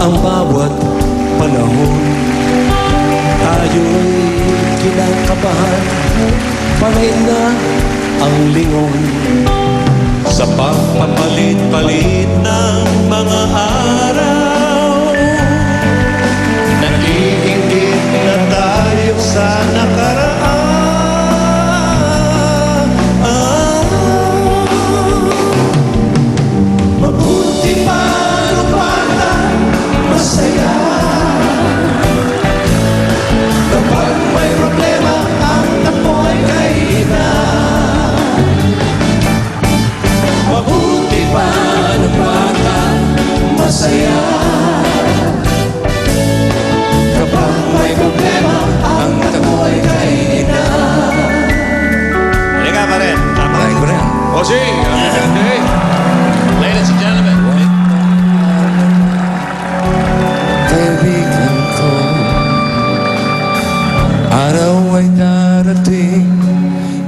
ang bawat panahon. Tayo'y kinakabahan, panay na ang lingon. Sa pagpapalit-palit ng mga araw, nag-iingit na tayo sa nakaraan. Mabuti pa bata, masaya. Kapag may problema, ang tapo'y kainan. Mabuti pa bata, masaya. Kapag may problema, ang tapo'y kainan. Halika pa rin. Ay, ko rin. Bossing, happy birthday. Ladies and gentlemen. Kaibigan ko, araw ay darating,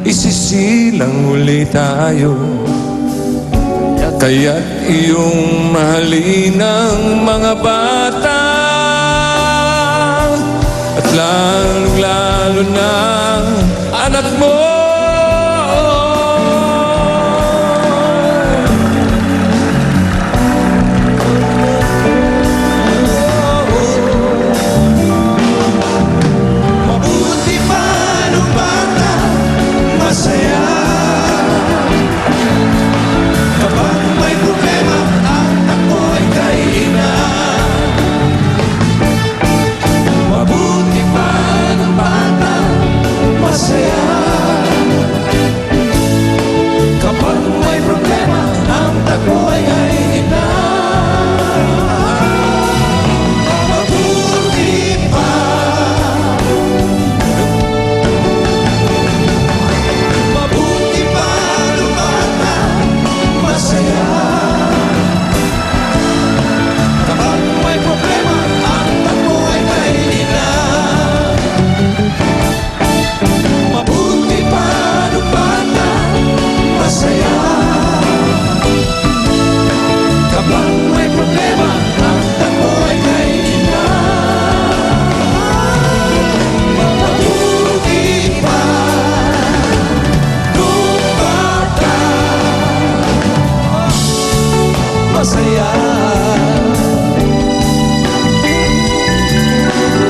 isisilang uli tayo. Kaya't iyong mahalin ang mga bata, at lalong-lalo na anak mo. Mabuti pa bata, masaya. Kapag may problema, ang tapo'y kainan. Mabuti pa bata, masaya. Kapag may problema, ang tapo'y kainan. Mabuti pa. Mabuti pa bata, masaya. Kapag may problema, ang tapo'y kainan. Mabuti pa bata, masaya. Kapag may problema, ang tapo'y kainan. Mabuti pa bata, masaya.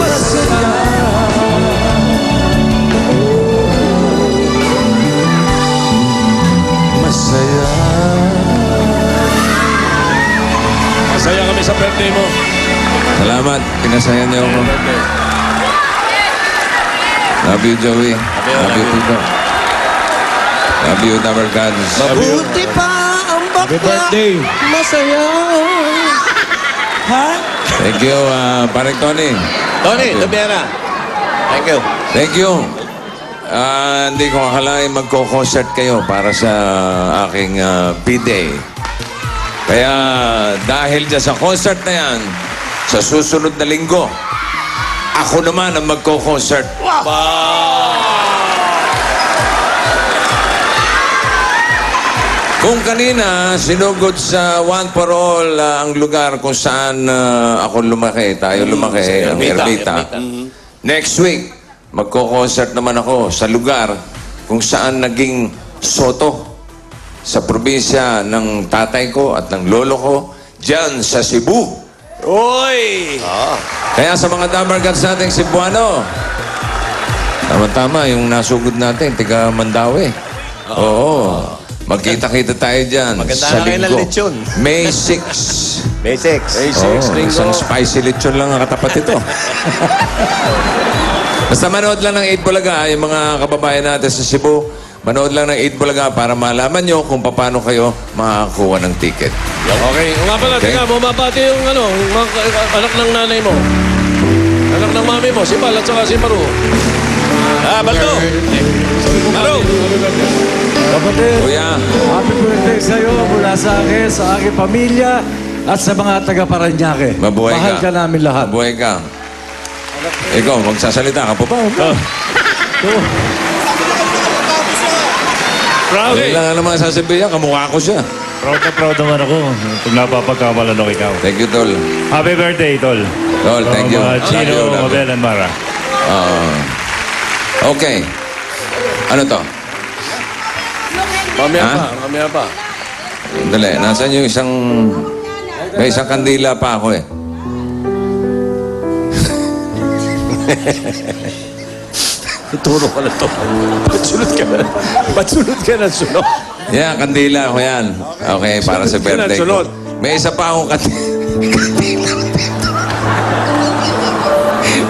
Masaya. Masaya. Masaya kami sa birthday mo. Salamat, pinasaya niyo ako. Love you, Joey. Love you, Tito. Love you, Dabarkads. Mabuti pa ang Happy bakla, birthday. masaya. Ha? Thank you, Pareng Tony. Tony, Lubiera. Thank you. Thank you. Hindi ko akalain magko-concert kayo para sa aking B-Day. Kaya dahil dyan sa concert na yan, sa susunod na linggo, ako naman ang magko-concert. Kung kanina, sinugod sa One for All ang lugar kung saan ako lumaki, tayo lumaki, ang Ermita. Next week, magko-concert naman ako sa lugar kung saan naging Soto sa probinsya ng tatay ko at ng lolo ko, dyan sa Cebu. Uy! Kaya sa mga Dabarkads nating Cebuano, tama-tama yung nasugod natin, tiga Mandawi. Oo. Magkita-kita tayo dyan Maganda sa na kayo ng linggo. lechon. May 6. May 6. May Isang spicy lechon lang ang katapat ito. Basta manood lang ng 8 Bulaga, yung mga kababayan natin sa Cebu. Manood lang ng 8 Bulaga para malaman nyo kung paano kayo makakakuha ng ticket. Okay. Nga pala, Okay. tingnan, bumabati yung yung mga anak ng nanay mo. Anak ng mami mo, si Bal at saka si Maru. Baldo! Maru! Kapatid, Kuya, happy birthday sa'yo mula sa akin, sa aking pamilya, at sa mga taga-Paranaque. mabuhay Mahal ka. ka namin lahat. Mabuhay ka. Ikaw, magsasalita ka pa ba? Proud Wala nga naman sasabihin, kamukha ko siya. proud naman ako pag napapagkamalan ako ikaw. Thank you, Tol. Happy birthday, Tol. Tol, thank you. Mga Thank you, Chino, love you. Mabel, and Mara. Okay. Ano to? Mamaya Ha? pa, mamaya pa. Dali, nasaan yung isang... May isang kandila pa ako eh. Ituro ka na to. Ba't sunod ka na sunod? Yan, kandila ko yan. Okay, para sa Sunod ka na, birthday sunod. ko. May isa pa akong kandila.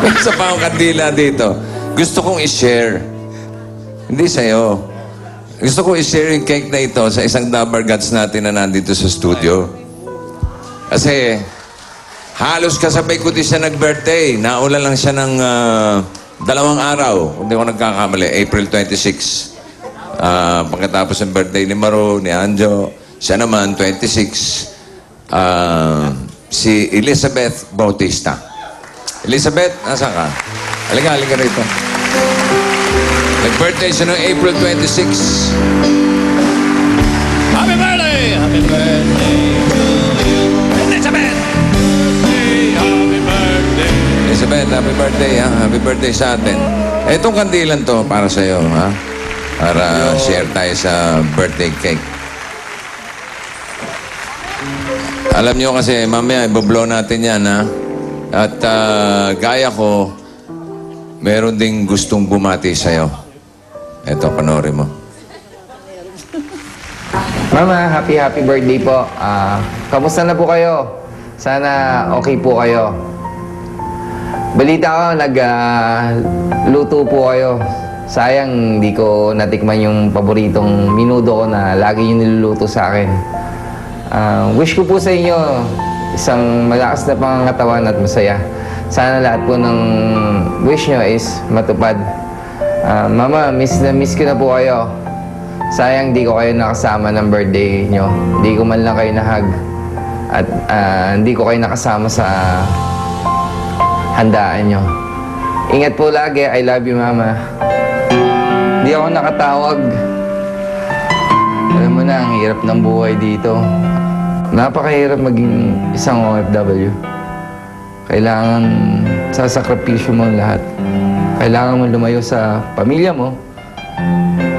May isa pa akong kandila dito. Gusto kong i-share. Hindi sa'yo. Gusto kong i-share yung cake na ito sa isang Dabar Gods natin na nandito sa studio. Kasi halos kasabay ko din siya nag-birthday. Naula lang siya ng 2 araw. Kung di ko nagkakamali. April 26. Pagkatapos ng birthday ni Maru, ni Anjo, siya naman, 26. Si Elizabeth Bautista. Elizabeth, nasaan ka? Halika rito. Nag-birthday siya noong April 26. Happy birthday! Happy birthday to you. Elizabeth! Happy birthday! Elizabeth, happy birthday, ha? Happy birthday sa atin. Etong kandilan to para sa iyo, ha? Para share tayo sa birthday cake. Alam niyo kasi, mamaya, ibablow natin yan, ha? At gaya ko, meron ding gustong bumati sa'yo. Eto, panoorin mo. Mama, happy birthday po. Kamusta na po kayo? Sana okay po kayo. Balita ko, nagluto po kayo. Sayang, hindi ko natikman yung paboritong minudo ko na lagi yung niluluto sa akin. Wish ko po sa inyo isang malakas na pangangatawan at masaya. Sana lahat po ng wish nyo is matupad. Mama, miss ko na po kayo. Sayang di ko kayo nakasama ng birthday nyo. Hindi ko man lang kayo nahag. At hindi ko kayo nakasama sa handaan nyo. Ingat po lagi. I love you, Mama. Hindi ako nakatawag. Alam mo na, ang hirap ng buhay dito. Napakahirap maging isang OFW. Kailangan sasakripisyo mo ang lahat. Kailangan mo lumayo sa pamilya mo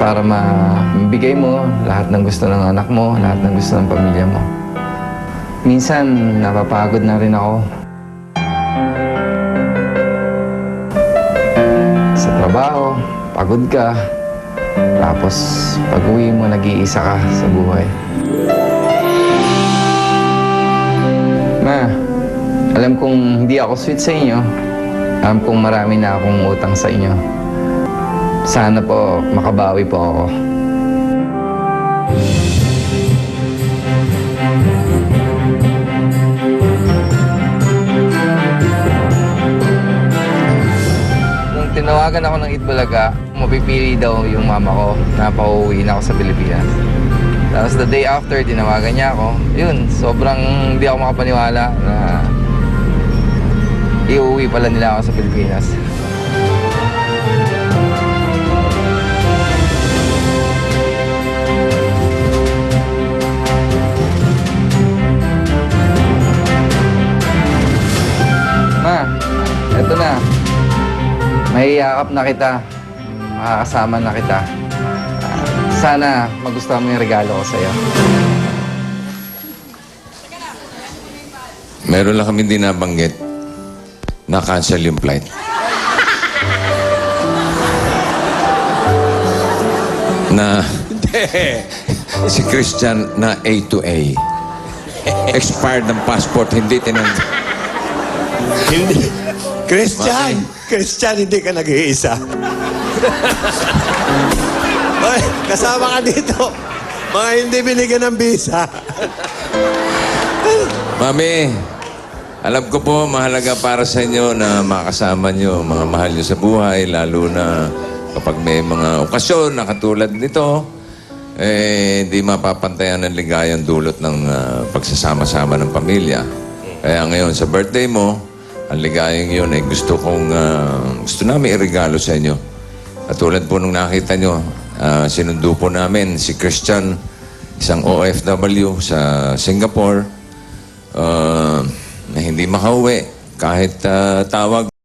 para mabigay mo lahat ng gusto ng anak mo, lahat ng gusto ng pamilya mo. Minsan, napapagod na rin ako. Sa trabaho, pagod ka. Tapos, pag-uwi mo, nag-iisa ka sa buhay. Ma, alam kong hindi ako sweet sa inyo. Alam kong marami na akong utang sa inyo. Sana po makabawi po ako. Nung tinawagan ako ng Itbulaga, mapipili daw yung mama ko na pauwiin ako sa Pilipinas. Tapos the day after, tinawagan niya ako. Yun, sobrang hindi ako makapaniwala na iuwi pala nila ako sa Pilipinas. Ma, eto na. Mahiyakap na kita. Makakasama na kita. Sana magustuhan mo yung regalo ko sa'yo. Meron lang kami din nabanggit. Na-cancel yung flight. Na si Christian na A to A. Expired ng passport, hindi tinanggap. Hindi. Christian, hindi ka nag-iisa. Oy, kasama ka dito. Mga hindi binigyan ng visa. Mami, alam ko po, mahalaga para sa inyo na makasama nyo, mga mahal nyo sa buhay, lalo na kapag may mga okasyon na katulad nito, hindi mapapantayan ng ligayang dulot ng pagsasama-sama ng pamilya. Kaya ngayon, sa birthday mo, ang ligayang yun ay gusto namin iregalo sa inyo. At tulad po nung nakita nyo, sinundo po namin si Christian isang OFW sa Singapore na hindi makauwi kahit tawag